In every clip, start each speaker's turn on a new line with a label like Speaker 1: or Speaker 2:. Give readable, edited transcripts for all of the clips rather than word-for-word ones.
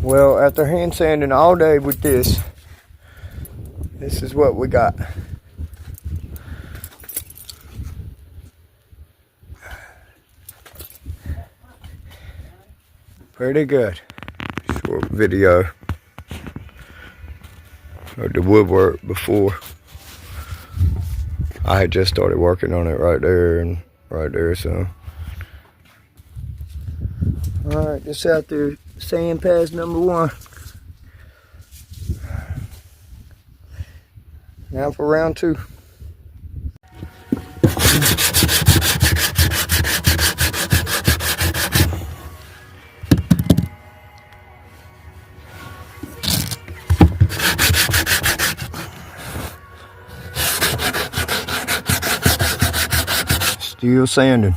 Speaker 1: Well, after hand sanding all day with this, this is what we got. Pretty good. Short video of the woodwork before. I had just started working on it right there and right there, so. Alright, just out there, sand pass number 1. Now for round 2. Still sanding.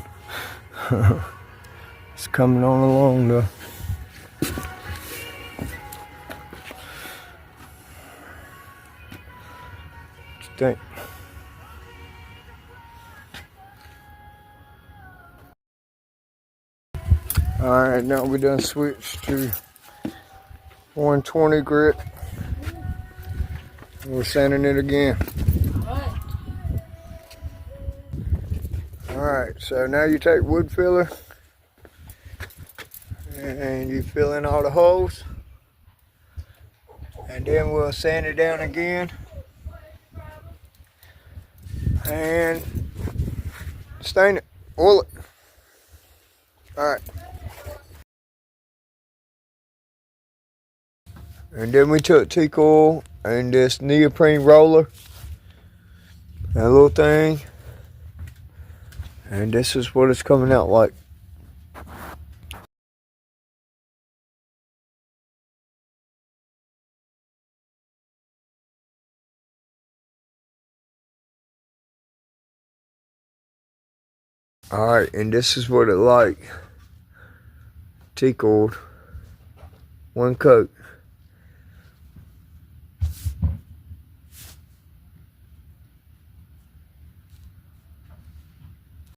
Speaker 1: It's coming on along though. What you think? Alright, now we done switched to 120 grit. We're sanding it again. Alright, so now you take wood filler and you fill in all the holes, and then we'll sand it down again and stain it, oil it. Alright. And then we took teak oil and this neoprene roller, that little thing, and this is what it's coming out like. Alright, and this is what it like. Teak oiled, 1 coat.